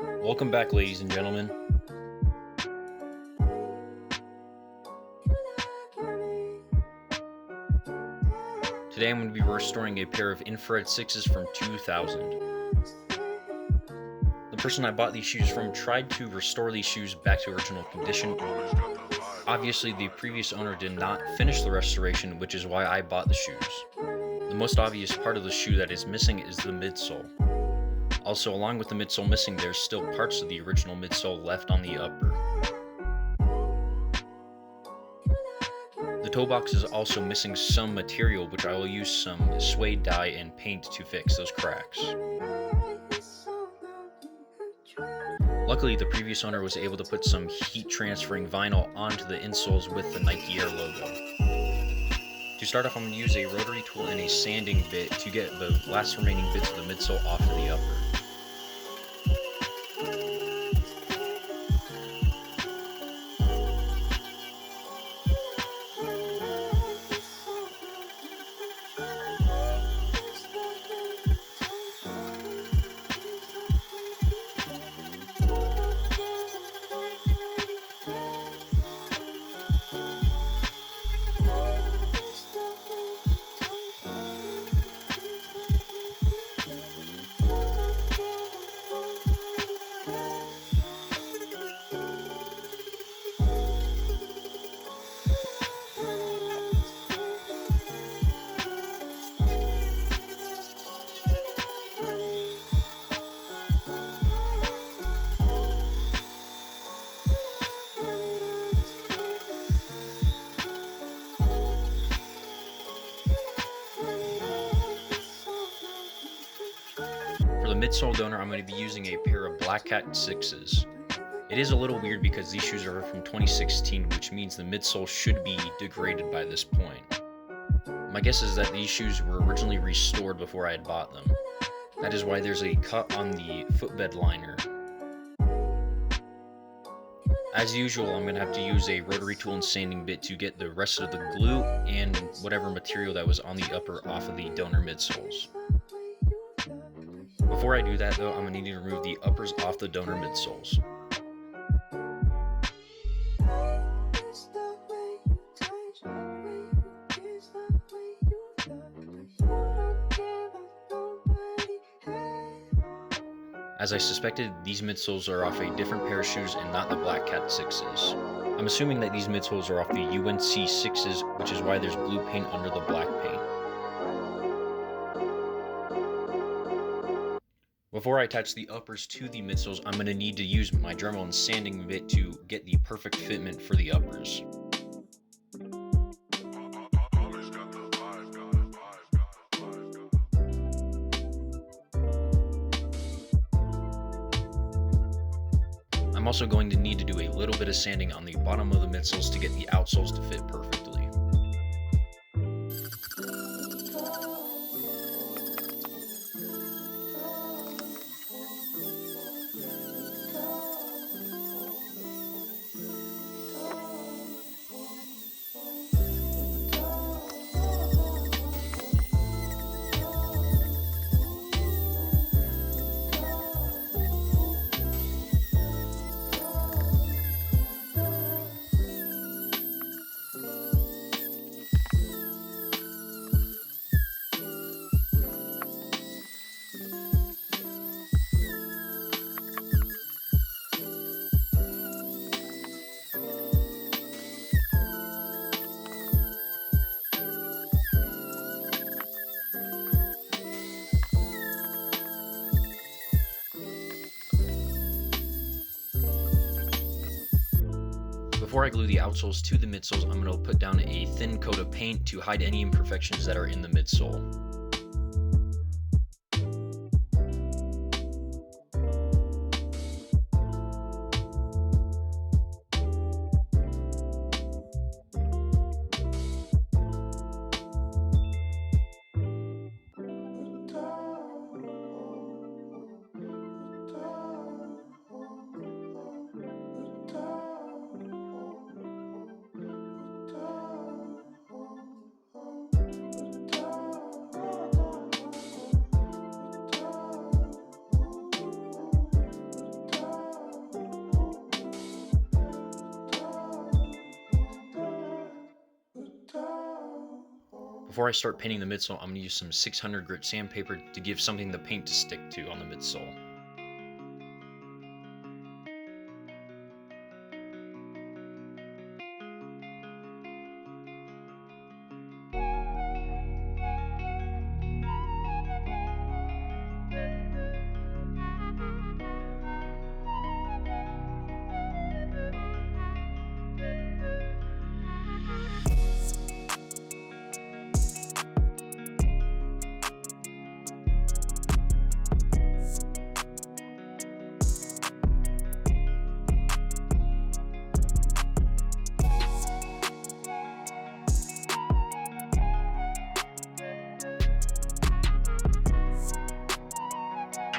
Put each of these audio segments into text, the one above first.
Welcome back, ladies and gentlemen. Today I'm going to be restoring a pair of infrared 6s from 2000. The person I bought these shoes from tried to restore these shoes back to original condition. Obviously, the previous owner did not finish the restoration, which is why I bought the shoes. The most obvious part of the shoe that is missing is the midsole. Also, along with the midsole missing, there's still parts of the original midsole left on the upper. The toe box is also missing some material, which I will use some suede dye and paint to fix those cracks. Luckily, the previous owner was able to put some heat transferring vinyl onto the insoles with the Nike Air logo. To start off, I'm going to use a rotary tool and a sanding bit to get the last remaining bits of the midsole off of the upper. For the midsole donor, I'm going to be using a pair of Black Cat 6s. It is a little weird because these shoes are from 2016, which means the midsole should be degraded by this point. My guess is that these shoes were originally restored before I had bought them. That is why there's a cut on the footbed liner. As usual, I'm going to have to use a rotary tool and sanding bit to get the rest of the glue and whatever material that was on the upper off of the donor midsoles. Before I do that though, I'm going to need to remove the uppers off the donor midsoles. As I suspected, these midsoles are off a different pair of shoes and not the Black Cat 6s. I'm assuming that these midsoles are off the UNC 6s, which is why there's blue paint under the black paint. Before I attach the uppers to the midsoles, I'm going to need to use my Dremel and sanding bit to get the perfect fitment for the uppers. I'm also going to need to do a little bit of sanding on the bottom of the midsoles to get the outsoles to fit perfectly. Before I glue the outsoles to the midsoles, I'm going to put down a thin coat of paint to hide any imperfections that are in the midsole. Before I start painting the midsole, I'm going to use some 600 grit sandpaper to give something the paint to stick to on the midsole.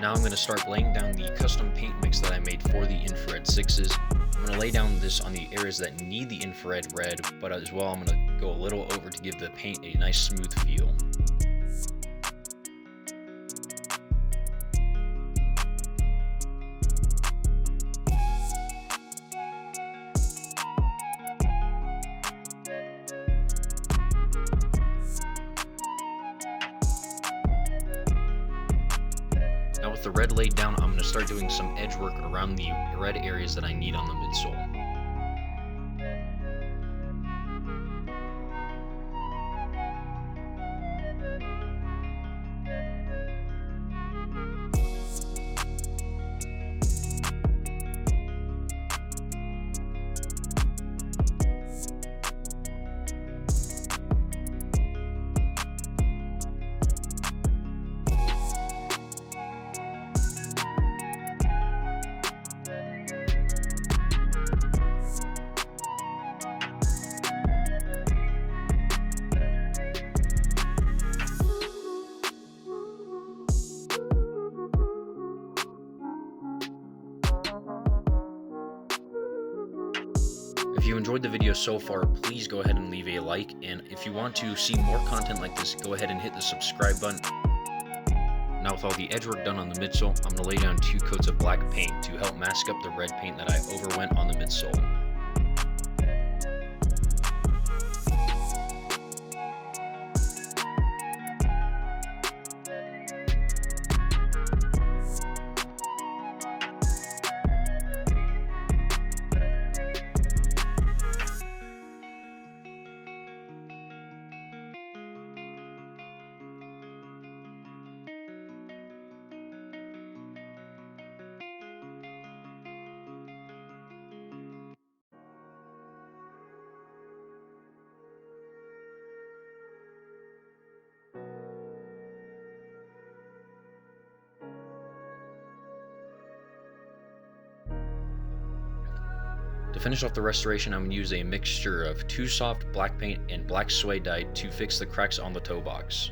Now I'm going to start laying down the custom paint mix that I made for the infrared 6s. I'm going to lay down this on the areas that need the infrared red, but as well I'm going to go a little over to give the paint a nice smooth feel. Now with the red laid down, I'm going to start doing some edge work around the red areas that I need on the midsole. If you enjoyed the video so far, please go ahead and leave a like, and if you want to see more content like this, go ahead and hit the subscribe button. Now with all the edge work done on the midsole, I'm going to lay down 2 coats of black paint to help mask up the red paint that I overwent on the midsole. To finish off the restoration, I'm going to use a mixture of 2 soft black paint and black suede dye to fix the cracks on the toe box.